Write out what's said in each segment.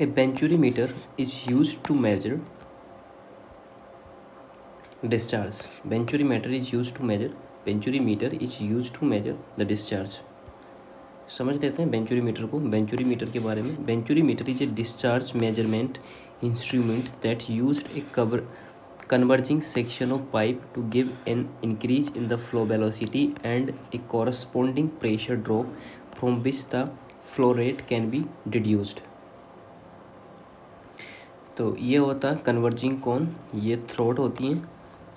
A benchurimeter is used to measure discharge. Benchurimeter is used to measure. Benchurimeter is used to measure the discharge. समझ लेते हैं बेंचुरीमीटर को. बेंचुरीमीटर के बारे में, venturimeter is a discharge measurement instrument that used a converging section of pipe to give an increase in the flow velocity and a corresponding pressure drop from which the flow rate can be deduced. तो ये होता है converging cone, ये throat होती हैं,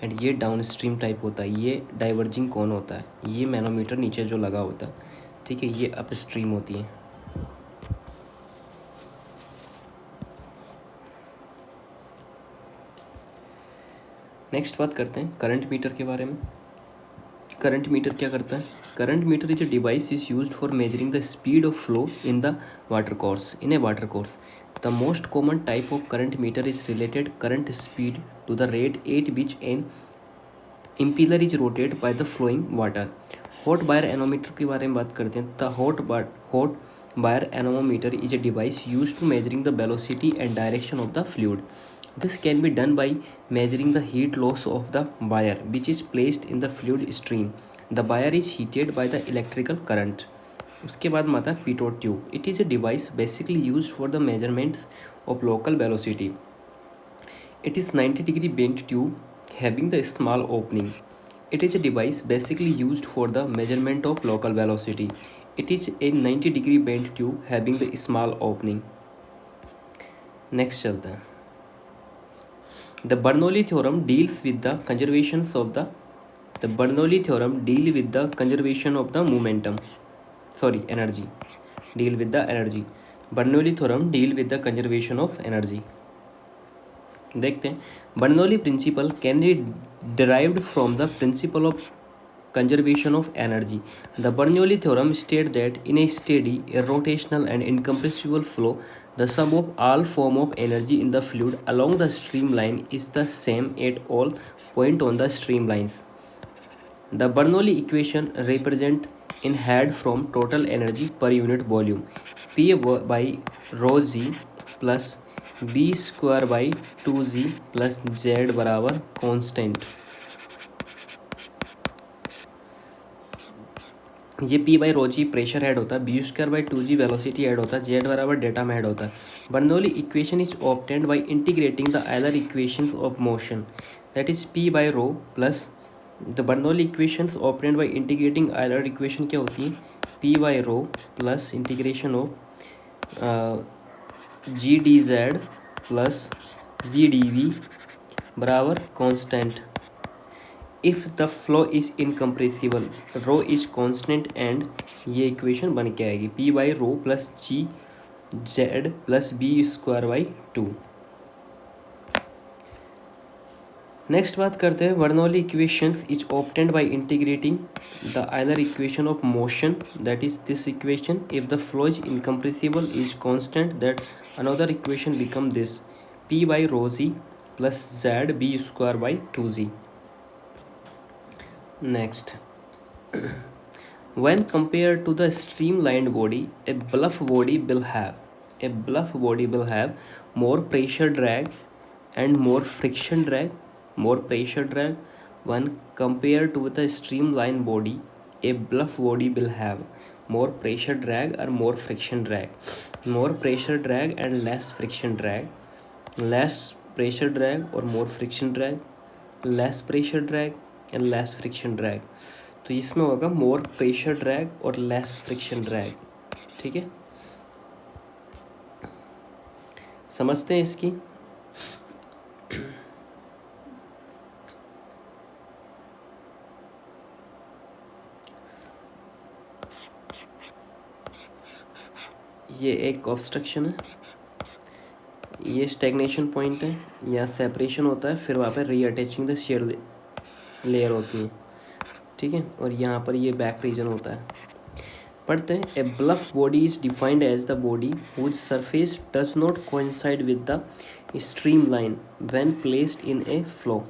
and ये down stream type होता है, ये डाइवर्जिंग कॉन होता है, ये मैनोमीटर नीचे जो लगा होता है, ठीक है, ये अप स्ट्रीम होती है. नेक्स्ट बात करते हैं करंट मीटर के बारे में. करंट मीटर क्या करता है? Current meter is a device is used for measuring the speed of flow in the water course, in a water course. The most common type of current meter is related current speed to the rate at which an impeller is rotate by the flowing water. Hot wire anemometer के बारे में बात करते हैं. The hot wire anemometer is a device use to measuring the velocity and direction of the fluid. This can be done by measuring the heat loss of the wire which is placed in the fluid stream. The wire is heated by the electrical current. उसके बाद आता है pitot tube. It is a device basically used for the measurements of local velocity. It is 90-degree bent tube having the small opening. It is a device basically used for the measurement of local velocity. It is a 90-degree bent tube having the small opening. Next चलता है. The Bernoulli theorem deals with the conservation of the Bernoulli theorem deal with the conservation of the momentum. Energy. Deal with the energy. Bernoulli theorem deal with the conservation of energy. देखते हैं. Bernoulli principle can be derived from the principle of conservation of energy. The Bernoulli theorem states that in a steady, rotational and incompressible flow, the sum of all form of energy in the fluid along the streamline is the same at all points on the streamlines. The Bernoulli equation represents in head from total energy per unit volume, P by rho z plus B square by 2z plus Z बराबर constant. ये P by rho G pressure add होता है, B square by two G velocity add होता है, Z बराबर data में add होता है. Bernoulli equation is obtained by integrating the Euler equations of motion, that is P by rho plus the Bernoulli equations obtained by integrating Euler equation क्या होती है? P by rho plus integration of G D Z plus V D V बराबर constant. If the flow is incompressible, rho is constant and ये equation बन के आएगी P by rho plus G Z plus B square by two. Next बात करते हैं Bernoulli equations is obtained by integrating the Euler equation of motion, that is this equation. If the flow is incompressible is constant, that another equation become this P by rho G plus Z B square by two G. Next, when compared to the streamlined body, a bluff body will have more pressure drag and more friction drag. More pressure drag. When compared to the streamlined body, a bluff body will have more pressure drag or more friction drag. More pressure drag and less friction drag. Less pressure drag or more friction drag. Less pressure drag and less friction drag. तो इसमें होगा more pressure drag और less friction drag. ठीक है, समझते हैं इसकी. ये एक ऑब्स्ट्रक्शन है, ये स्टैग्नेशन पॉइंट है, या सेपरेशन होता है, फिर वहाँ पे रीअटैचिंग द शेयर लेयर होती है. ठीक है, और यहाँ पर ये बैक रीजन होता है. पढ़ते हैं. A bluff body is defined as the body whose surface does not coincide with the stream line when placed in a flow.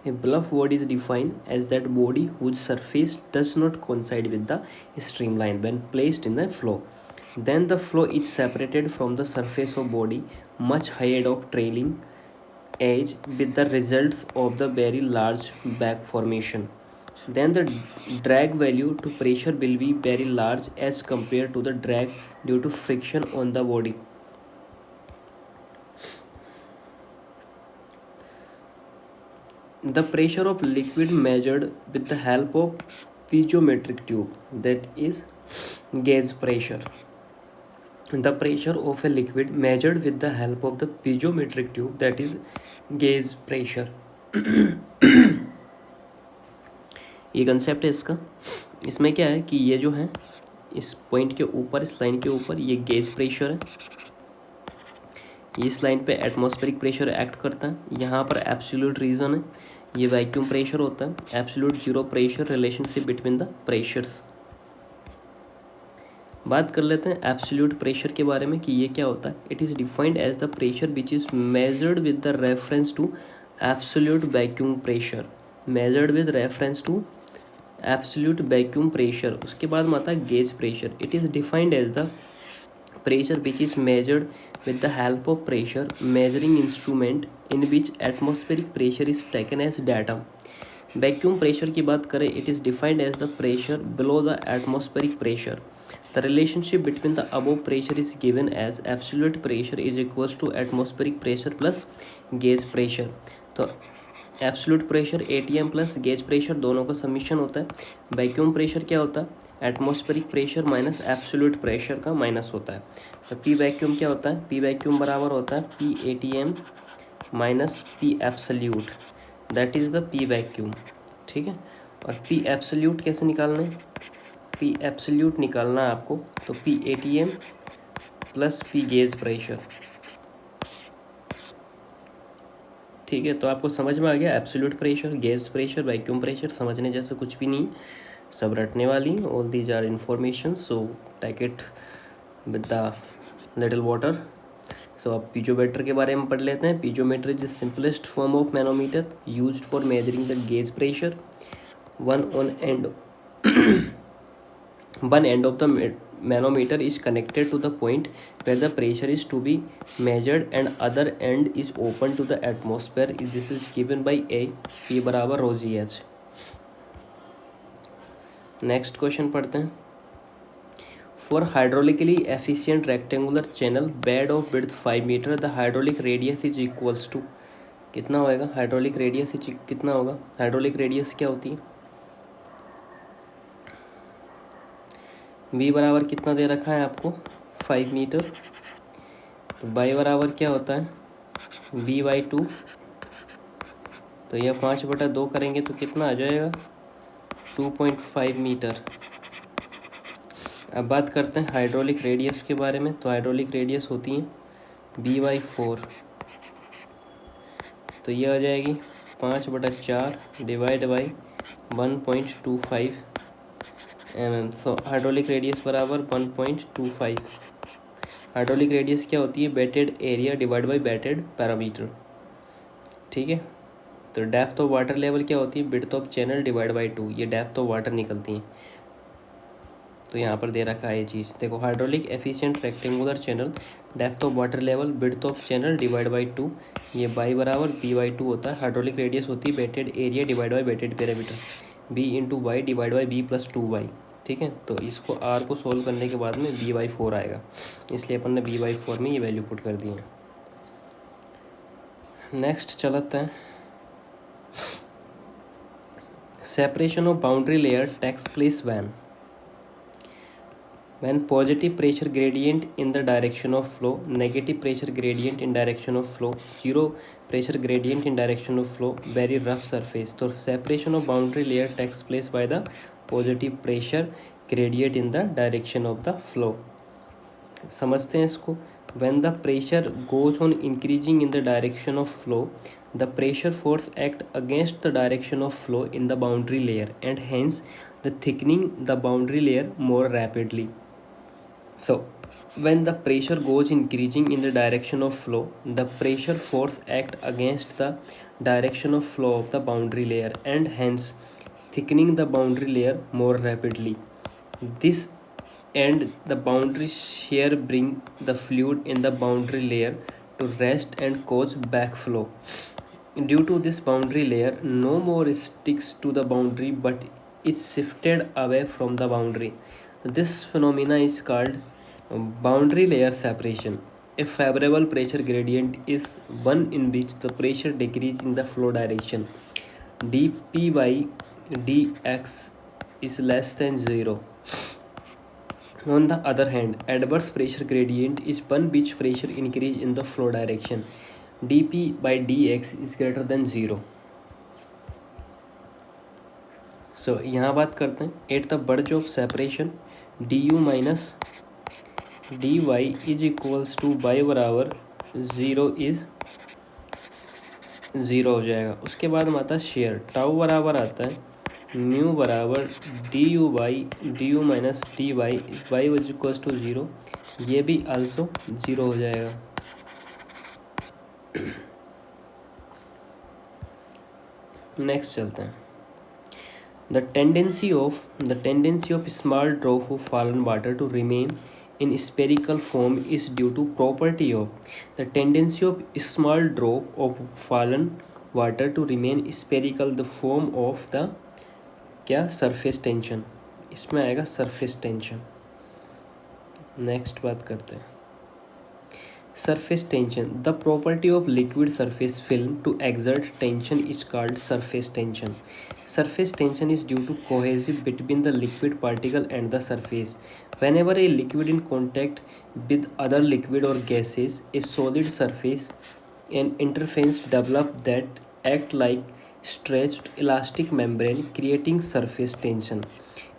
A bluff body is defined as that body whose surface does not coincide with the streamline when placed in the flow. Then the flow is separated from the surface of body much ahead of trailing edge with the results of the very large back formation. Then the drag value to pressure will be very large as compared to the drag due to friction on the body. The pressure of liquid measured with the help of piezometric tube, that is gauge pressure. The pressure of a liquid measured with the help of the piezometric tube, that is gauge pressure. ये concept है इसका. इसमें क्या है कि ये जो है इस पॉइंट के ऊपर, इस लाइन के ऊपर ये गेज प्रेशर है. इस लाइन पे एटमॉस्फेरिक प्रेशर एक्ट करता है. यहाँ पर एब्सोल्यूट रीजन है, ये वैक्यूम प्रेशर होता है. Absolute zero pressure relationship between the pressures. बात कर लेते हैं एब्सोल्यूट प्रेशर के बारे में कि ये क्या होता है. It is defined as the pressure which is measured with the reference to absolute vacuum pressure. Measured with reference to absolute vacuum pressure. उसके बाद में आता है gauge pressure. It is defined as the pressure which is measured with the help of pressure measuring instrument in which atmospheric pressure is taken as data. Vacuum pressure की बात करें, it is defined as the pressure below the atmospheric pressure. The relationship between the above pressure is given as absolute pressure is equals to atmospheric pressure plus gauge pressure. तो absolute pressure ATM plus gauge pressure दोनों का summation होता है. Vacuum pressure क्या होता है, atmospheric pressure minus absolute pressure का minus होता है. तो P वैक्यूम क्या होता है, P वैक्यूम बराबर होता है P ATM minus P absolute, that is the P vacuum. ठीक है. और P एब्सोल्यूट कैसे निकालना है, P एब्सोल्यूट निकालना है आपको, तो P ATM plus P gauge pressure. ठीक है. तो आपको समझ में आ गया absolute pressure, gauge pressure, vacuum pressure. समझने जैसे कुछ भी नहीं, सब रटने वाली. All these are information, so take it with the little water. सो अब पीजोमीटर के बारे में पढ़ लेते हैं. Piezometer is the simplest form of manometer used for measuring the gauge pressure. One end of the manometer is connected to the point where the pressure is to be measured and other end is open to the atmosphere. This is given by A. P बराबर rho GH. Next question पढ़ते हैं. For hydraulically efficient rectangular channel bed of width 5 metre the hydraulic radius is equals to. कितना होएगा hydraulic radius कितना होगा. Hydraulic radius क्या होती है, V बराबर कितना दे रखा है आपको 5 मीटर. तो बाई बराबर क्या होता है V/2. तो यह 5/2 करेंगे तो कितना आ जाएगा 2.5 मीटर. अब बात करते हैं हाइड्रोलिक रेडियस के बारे में. तो हाइड्रोलिक रेडियस होती है B/4. तो यह आ जाएगी 5/4 divide by 1.25 mm. So hydraulic radius बराबर 1.25. हाइड्रोलिक रेडियस क्या होती है, wetted area divide by wetted parameter. ठीक है. तो डेप्थ ऑफ वाटर लेवल क्या होती है, width of channel divide by 2. ये डेप्थ ऑफ वाटर निकलती हैं. तो यहाँ पर दे रखा है ये चीज़. देखो hydraulic efficient rectangular channel, depth of water level, width of channel divide by 2. ये बाई बराबर B/2 होता है. हाइड्रोलिक रेडियस होती है wetted area divide by wetted parameter, B into y divide by B plus 2y. ठीक है. तो इसको R को सोल्व करने के बाद में B/4 आएगा, इसलिए अपन ने B/4 में ये वैल्यू पुट कर दी है. नेक्स्ट चलते हैं. Separation of boundary layer takes place when positive pressure gradient in the direction of flow, negative pressure gradient in direction of flow, zero pressure gradient in direction of flow, very rough surface. तो separation of boundary layer takes place by the positive pressure gradient in the direction of the flow. समझते हैं इसको. when the pressure goes on increasing in the direction of flow, the pressure force act against the direction of flow in the boundary layer and hence the thickening the boundary layer more rapidly. So When the pressure goes increasing in the direction of flow, the pressure force act against the direction of flow of the boundary layer and hence thickening the boundary layer more rapidly. This and the boundary shear bring the fluid in the boundary layer to rest and cause backflow. Due to this boundary layer, no more sticks to the boundary but is shifted away from the boundary. This phenomena is called boundary layer separation. A favorable pressure gradient is one in which the pressure decreases in the flow direction. dP by dx is less than 0. On the other hand, adverse pressure gradient is one which pressure increase in the flow direction. dP by dx is greater than 0. So यहाँ बात करते हैं at the verge of separation d you minus D Y is equals to y बराबर 0 is 0 हो जाएगा। उसके बाद में आता है शेयर टाउ बराबर आता है म्यू बराबर D you minus D Y is equals to 0, ये भी आल्सो 0 हो जाएगा। नेक्स्ट चलते हैं। The tendency of small drop of fallen water to remain in spherical form is due to property of the tendency of small drop of fallen water to remain spherical the form of the क्या surface tension, इसमें आएगा surface tension। Next बात करते हैं surface tension. The property of liquid surface film to exert tension is called surface tension. Surface tension is due to cohesion between the liquid particle and the surface. Whenever a liquid in contact with other liquid or gases, a solid surface and interface develop that act like stretched elastic membrane creating surface tension.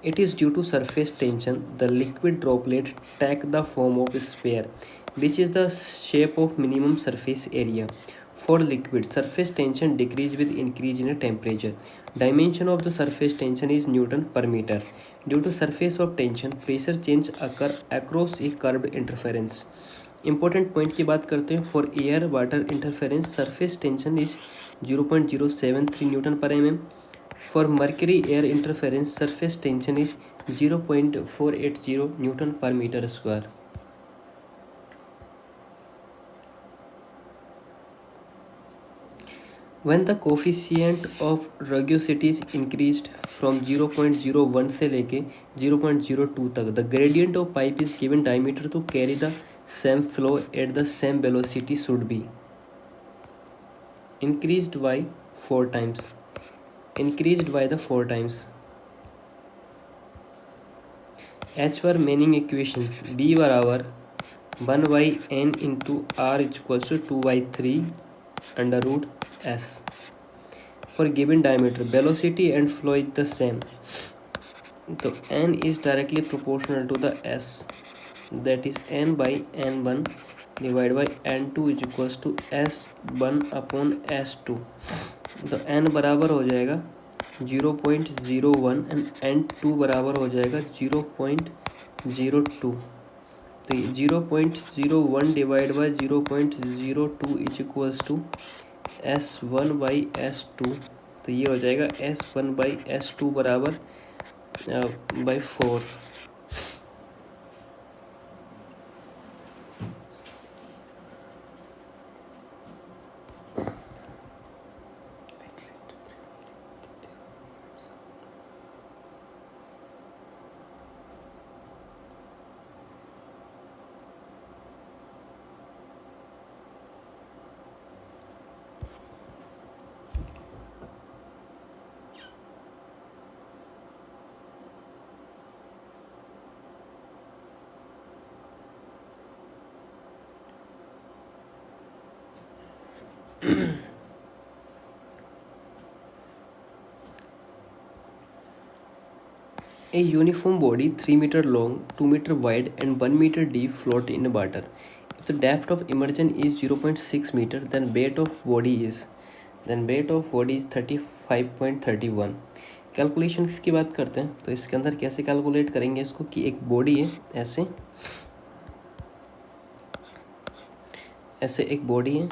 It is due to surface tension the liquid droplet take the form of a sphere, which is the shape of minimum surface area. For liquid, surface tension decrease with increase in temperature. Dimension of the surface tension is Newton per meter. Due to surface of tension, pressure change occur across a curved interference. Important point की बात करते हैं। For air water interference surface tension is 0.073 Newton पर mm. For mercury air interference surface tension is 0.480 Newton per meter square. When the coefficient of rugosity is increased from 0.01 से लेके 0.02 तक, the gradient of pipe is given diameter to carry the same flow at the same velocity should be increased by 4 times. Increased by the 4 times. H for meaning equations B बराबर 1 by n into r equals to 2 by 3 under root s. For given diameter, velocity and flow is the same. So n is directly proportional to the s, that is n by n1 divided by n2 is equals to s1 upon s2. तो n बराबर हो जाएगा 0.01 and n2 बराबर हो जाएगा 0.02। तो ये 0.01 divide by 0.02 is equals to S1 by S2। तो ये हो जाएगा S1 बाई S2 बराबर by 4। A uniform body 3 meter long, 2 meter wide and 1 meter deep float in water. If the depth of immersion is 0.6 meter, then weight of body is 35.31. Calculation की बात करते हैं तो इसके अंदर कैसे कैलकुलेट करेंगे इसको कि एक बॉडी है ऐसे ऐसे एक बॉडी है,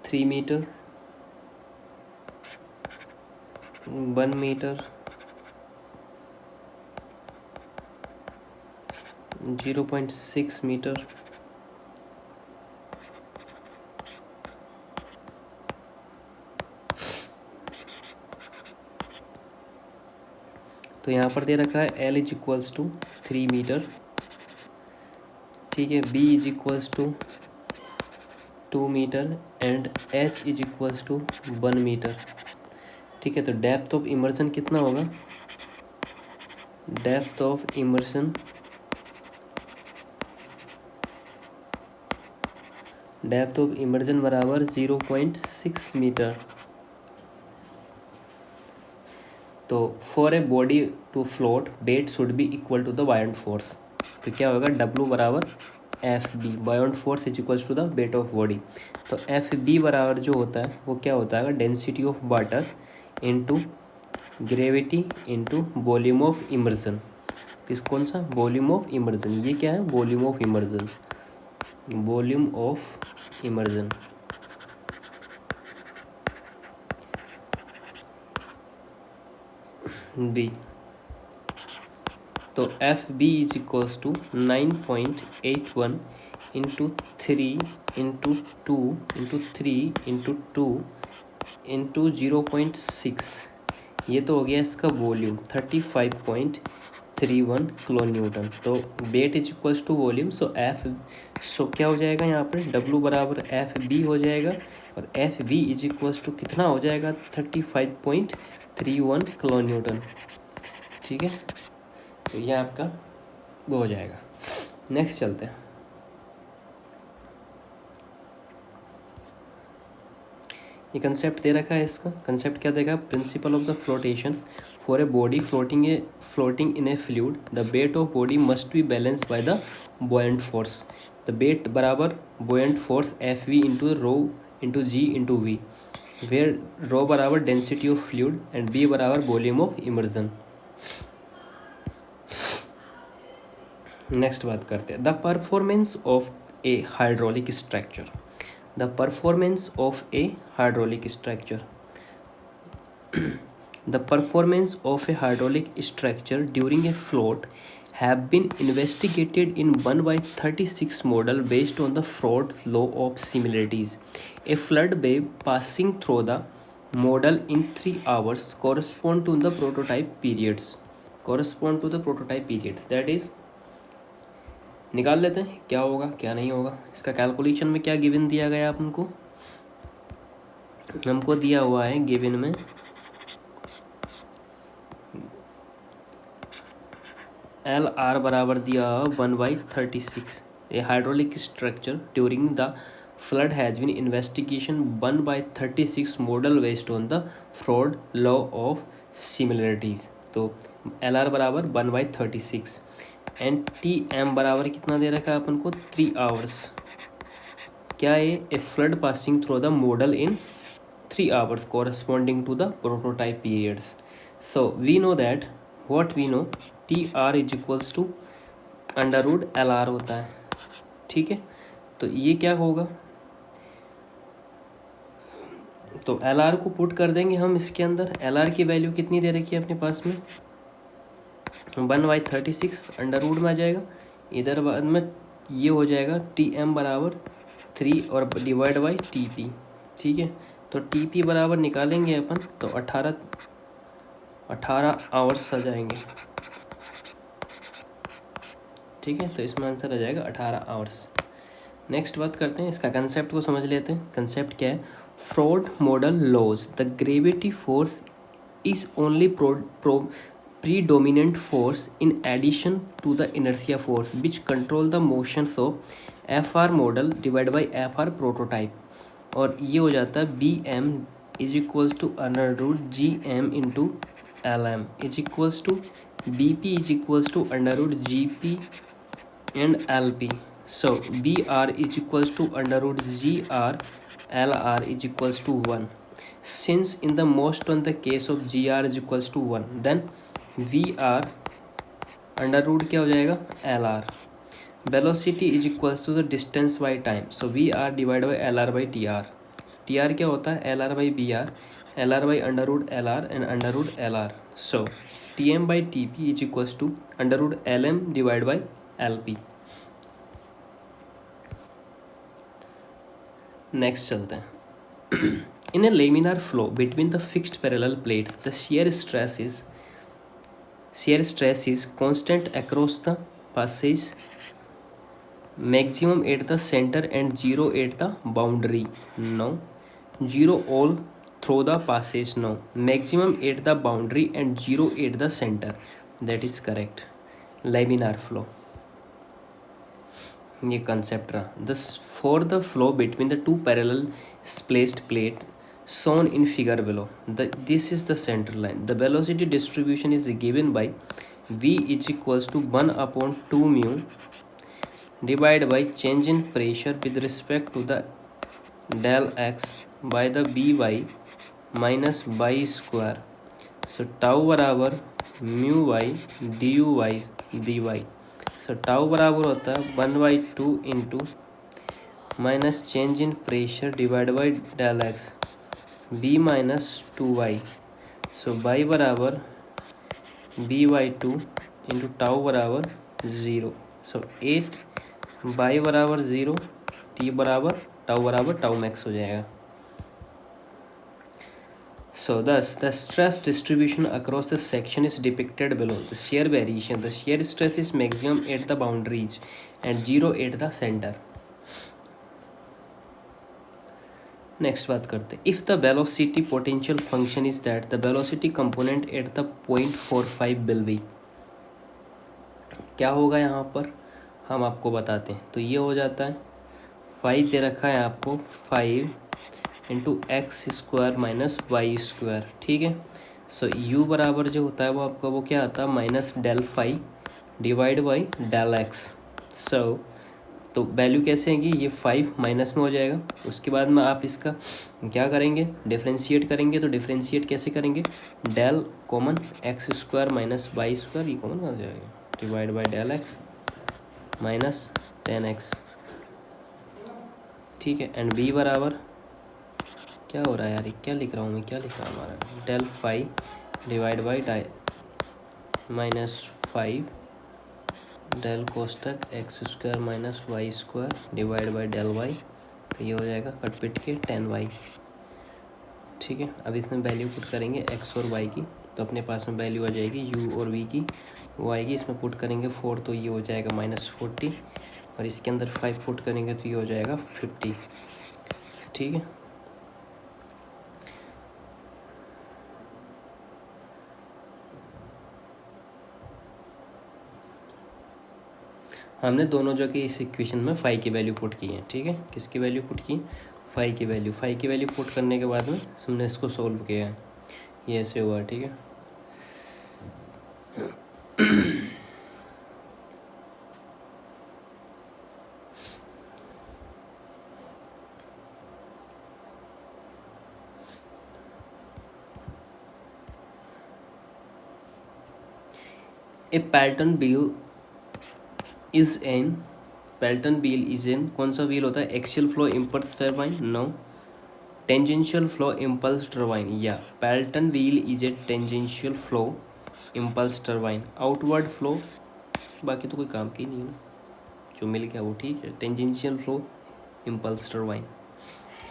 थ्री मीटर, 1 मीटर, 0.6 मीटर, तो यहाँ पर दे रखा है L is equals to 3 metre, ठीक है, B is equals to 2 metre and H is equals to 1 metre, ठीक है। तो डेप्थ ऑफ इमर्सन कितना होगा, depth of immersion, depth of immersion बराबर 0.6 मीटर। तो for a body to float weight should be equal to the buoyant force, तो क्या होगा, W बराबर F B, buoyant force is equals to the weight of body. तो F B बराबर जो होता है वो क्या होता है, density of water into gravity into volume of immersion. कौन सा, वॉल्यूम ऑफ इमर्जन, ये क्या है, volume of immersion, volume of immersion. B, तो F B is equals to 9.81 into 3 into 2 into 3 into 2 into 0.6, ये तो हो गया इसका वॉल्यूम 35.31 किलो न्यूटन। तो weight is equals to volume, so क्या हो जाएगा यहाँ पर, W बराबर एफ बी हो जाएगा, और F B is equals to कितना हो जाएगा, 35.31 किलो न्यूटन, ठीक है। तो ये आपका वो हो जाएगा। नेक्स्ट चलते हैं, ये कंसेप्ट दे रखा है, इसका कंसेप्ट क्या देगा, principle of the flotation for a body floating in a fluid, the weight of body must be balance by the buoyant force. The weight बराबर buoyant force F V into rho into g into V, where rho बराबर density of fluid and B बराबर volume of immersion. Next बात करते हैं, the performance of a hydraulic structure, the performance of a hydraulic structure, the performance of a hydraulic structure during a float have been investigated in 1/36 model based on the Froude's law of similarities. A flood wave passing through the model in 3 hours correspond to the prototype periods, that is, निकाल लेते हैं क्या होगा क्या नहीं होगा। इसका calculation में क्या गिवन दिया गया हमको दिया हुआ है गिवन में LR बराबर दिया 1/36। A hydraulic structure during the flood has been investigation 1/36 model based on the Froude law of similarities. तो LR बराबर 1/36 एंड TM बराबर कितना दे रखा है अपन को, 3 आवर्स। क्या है, a flood passing through the model in 3 hours corresponding to the prototype periods. So we know that what we know, TR is equals to √LR होता है, ठीक है। तो ये क्या होगा, तो LR को पुट कर देंगे हम इसके अंदर। LR की वैल्यू कितनी दे रखी है अपने पास में, 1/36 अंडर रूट में आ जाएगा। इधर बाद में ये हो जाएगा TM बराबर 3 और डिवाइड बाई TP, ठीक है। तो TP बराबर निकालेंगे अपन तो 18 आवर्स आ जाएंगे, ठीक है। तो इसमें आंसर आ जाएगा 18 आवर्स। नेक्स्ट बात करते हैं, इसका कंसेप्ट को समझ लेते हैं। कंसेप्ट क्या है, Froude model laws the gravity force is only predominant force in addition to the inertia force which control the motions of FR model divided by FR prototype और ये हो जाता है B M is equals to under root G M into L M is equals to B P is equals to under root G P and LP. So BR is equals to under root GR, LR is equals to 1. Since in the most on the case of GR is equals to 1, then VR under root क्या हो जाएगा LR. Velocity is equals to the distance by time. So VR divided by LR by TR. TR क्या होता है LR by BR, LR by under root LR and under root LR. So TM by TP is equals to under root LM divided by LP. Next चलते हैं. In a laminar flow between the fixed parallel plates the shear stress is constant across the passage, maximum at the center and zero at the boundary. No. Zero all through the passage. No. Maximum at the boundary and zero at the center. That is correct. Laminar flow. ये concept रहा. Thus for the flow between the two parallel spaced plate shown in figure below, this is the center line. The velocity distribution is given by v is equals to 1 upon 2 mu divided by change in pressure with respect to the del x by the by minus by square. So tau बराबर mu Y D U Y D Y. So tau बराबर होता है 1/2 into minus change in pressure divide by del X B minus 2y. So by बराबर b/2 into tau बराबर 0. सो 8 by बराबर 0 T बराबर tau max हो जाएगा. So thus the stress distribution across the section is depicted below. The shear variation. The shear stress is maximum at the boundaries and zero at the center. Next बात करते हैं. If the velocity potential function is that the velocity component at the point 45 will be. क्या होगा यहाँ पर हम आपको बताते हैं. तो ये हो जाता है 5 दे रखा है आपको 5 into X square minus Y square. ठीक है. सो यू बराबर जो होता है वो आपका वो क्या आता है minus del phi divide by del x. So तो वैल्यू कैसे है कि ये 5 माइनस में हो जाएगा. उसके बाद में आप इसका क्या करेंगे डिफ्रेंशिएट करेंगे. तो डिफ्रेंशिएट कैसे करेंगे del common X square minus Y square ये कॉमन कहाँ जाएगा divide by del X minus 10x. ठीक है. एंड बी बराबर क्या हो रहा है यार क्या लिख रहा हूँ मैं क्या लिख रहा हूँ हमारा del phi divide by minus 5 del कोष्टक x square minus Y square divide by del y. तो ये हो जाएगा कट पिट के 10y. ठीक है. अब इसमें वैल्यू पुट करेंगे x और y की. तो अपने पास में वैल्यू आ जाएगी u और v की वो आएगी. इसमें पुट करेंगे 4 तो ये हो जाएगा -40 और इसके अंदर 5 पुट करेंगे तो ये हो जाएगा 50. ठीक है. हमने दोनों जगह इस इक्वेशन में फाई की वैल्यू पुट की है. ठीक है. किसकी वैल्यू पुट की फाई की वैल्यू पुट करने के बाद में हमने इसको सोल्व किया है. ये ऐसे हुआ. ठीक है. A Pelton wheel is an कौन सा व्हील होता है axial flow impulse turbine. No. Tangential flow impulse turbine. या Pelton wheel is a tangential flow impulse turbine. Outward flow बाकी तो कोई काम की नहीं है ना जो मिल गया वो ठीक है. टेंजेंशियल फ्लो इम्पल्स टरबाइन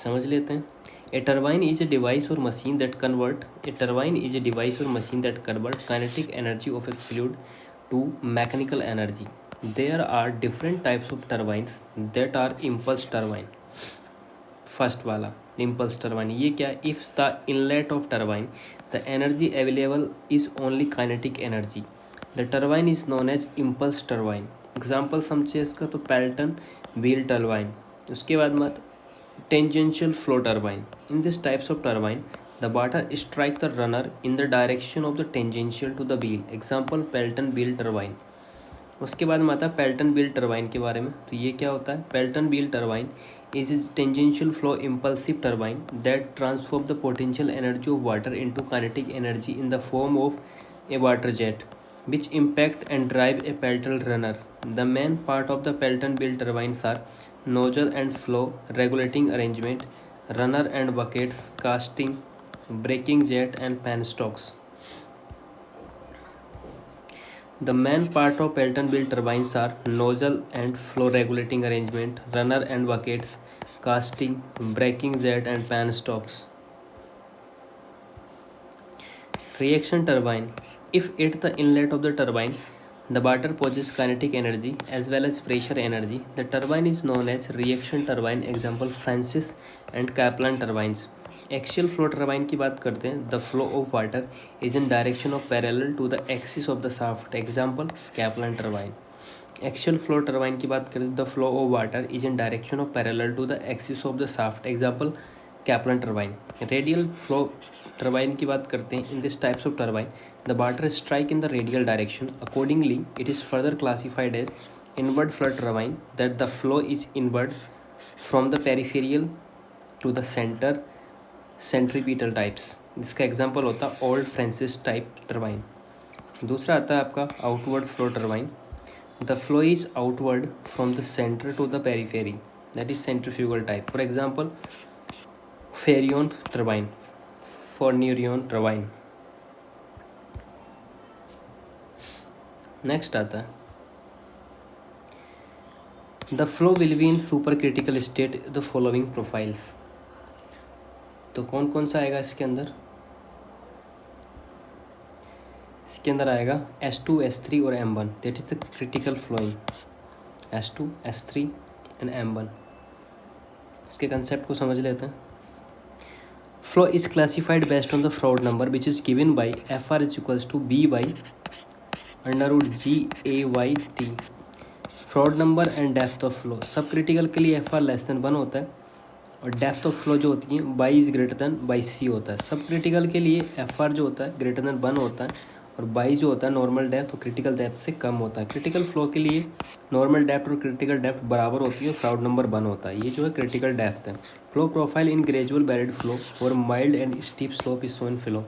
समझ लेते हैं. A turbine is a device or machine that convert kinetic energy of a fluid to mechanical energy. There are different types of turbines that are impulse turbine. First वाला impulse turbine ये क्या है. If the inlet of turbine the energy available is only kinetic energy, the turbine is known as impulse turbine. Example समझे इसका तो Pelton wheel turbine. उसके बाद मत Tangential flow turbine. In these types of turbine, the water strike the runner in the direction of the tangential to the wheel. Example Pelton wheel turbine. उसके बाद में आता है पेल्टन व्हील टरबाइन के बारे में। तो ये क्या होता है? Pelton wheel turbine is tangential flow impulsive turbine that transform the potential energy of water into kinetic energy in the form of A water jet which impact and drive a Pelton runner. The main part of the Pelton wheel turbines are nozzle and flow regulating arrangement, runner and buckets, casting, braking jet and penstocks. The main part of Pelton wheel turbines are nozzle and flow regulating arrangement, runner and buckets, casting, braking jet and penstocks. Reaction turbine. If at the inlet of the turbine the water possesses kinetic energy as well as pressure energy, the turbine is known as reaction turbine. Example Francis and Kaplan turbines. Axial flow turbine की बात करते हैं. The flow of water is in direction of parallel to the axis of the shaft. Example Kaplan turbine. Axial flow turbine की बात करें. The flow of water is in direction of parallel to the axis of the shaft. Example Kaplan turbine. Radial flow turbine की बात करते हैं. In this types of turbine, the water strike in the radial direction. Accordingly, it is further classified as inward flow turbine, that the flow is inward from the peripheral to the center, centripetal types. इसका example होता है old Francis type turbine. दूसरा आता है आपका outward flow turbine. The flow is outward from the centre to the periphery, that is centrifugal type. For example Fourneyron turbine, Fourneyron turbine. Next आता है the flow will be in super critical state the following profiles. तो कौन कौन सा आएगा इसके अंदर? इसके अंदर आएगा S2, S3 और M1, that is the critical flowing. S2, S3 and M1. इसके कंसेप्ट को समझ लेते हैं. Flow is classified based on the Froude number which is given by FR is equals to B by √GAYT. Froude number and depth of flow. Subcritical के लिए FR less than 1 होता है और depth of flow जो होती है by is greater than by C होता है. सब क्रिटिकल के लिए FR जो होता है ग्रेटर देन 1 होता है और बाई जो होता है नॉर्मल डेप्थ और क्रिटिकल डेप्थ से कम होता है. क्रिटिकल फ्लो के लिए नॉर्मल डेप्थ और क्रिटिकल डेप्थ बराबर होती है और फ्राउड नंबर 1 होता है. ये जो है क्रिटिकल डेप्थ है. Flow profile in gradual varied flow or mild and steep slope is shown flow.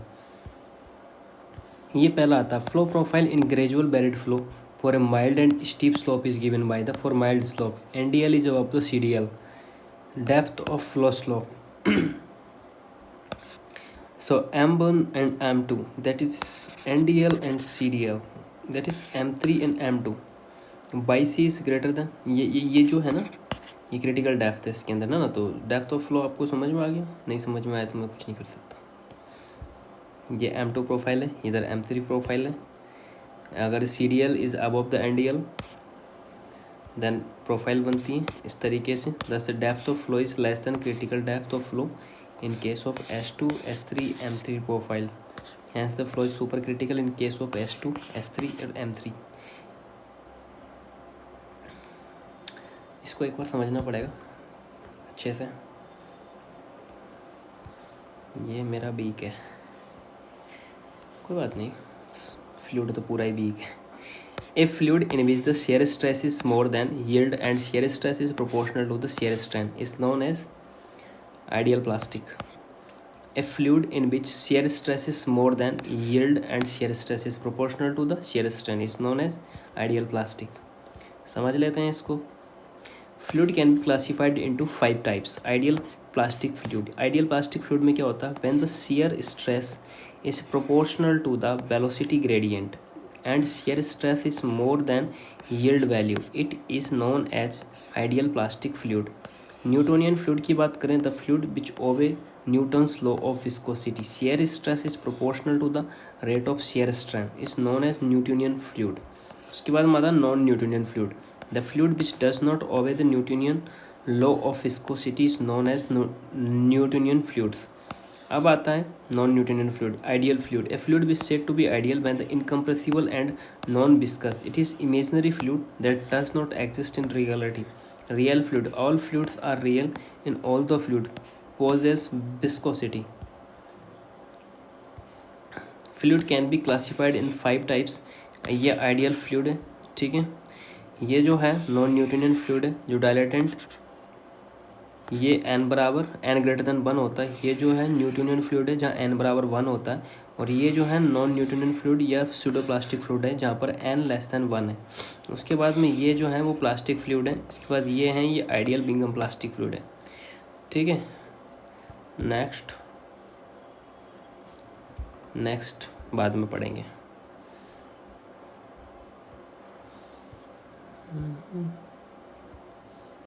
ये पहला आता है flow profile in gradual varied flow for a mild and steep slope is given by the for mild slope NDL is above the CDL. Depth of flow slope. So M1 and M2, that is NDL and CDL, that is M3 and M2 by C is greater than ये जो है ना ये critical depth है इसके अंदर ना. तो डेप्थ ऑफ फ्लो आपको समझ में आ गया? नहीं समझ में आया तो मैं कुछ नहीं कर सकता. ये M2 प्रोफाइल है, इधर M3 प्रोफाइल है. अगर CDL is above the NDL then profile बनती है इस तरीके से. Thus the depth of flow is less than critical depth of flow in case of S2, S3, M3 profile. Hence the flow is supercritical in case of S2, S3 और M3. इसको एक बार समझना पड़ेगा अच्छे से. ये मेरा beak है, कोई बात नहीं, फ्लूइड तो पूरा ही बीक है. A fluid in which the shear stress is more than yield and shear stress is proportional to the shear strain is known as ideal plastic. A fluid in which shear stress is more than yield and shear stress is proportional to the shear strain is known as ideal plastic. समझ लेते हैं इसको. Fluid can be classified into 5 types. Ideal plastic fluid. Ideal plastic fluid में क्या होता है? When the shear stress is proportional to the velocity gradient and shear stress is more than yield value, it is known as ideal plastic fluid. Newtonian fluid की बात करें, the fluid which obey Newton's law of viscosity, shear stress is proportional to the rate of shear strain is known as Newtonian fluid. उसके बाद हमारा non Newtonian fluid. The fluid which does not obey the Newtonian law of viscosity is known as Newtonian fluids. अब आता है non Newtonian fluid. Ideal fluid. A fluid which said to be ideal when the incompressible and non viscous. It is imaginary fluid that does not exist in reality. Real fluid. All fluids are real in all the fluid possess viscosity. Fluid can be classified in 5 types. ये ideal fluid है, ठीक है. ये जो है non Newtonian fluid है जो dilatant, ये n बराबर n ग्रेटर देन 1 होता है. ये जो है न्यूटोनियन फ्लूइड है जहाँ n बराबर 1 होता है. और ये जो है नॉन न्यूटोनियन फ्लूइड या सूडोप्लास्टिक फ्लूइड है जहाँ पर n लेस देन 1 है. उसके बाद में ये जो है वो प्लास्टिक फ्लूइड है. इसके बाद ये हैं, ये आइडियल बिंगम प्लास्टिक फ्लूइड है, ठीक है. नेक्स्ट बाद में पढ़ेंगे.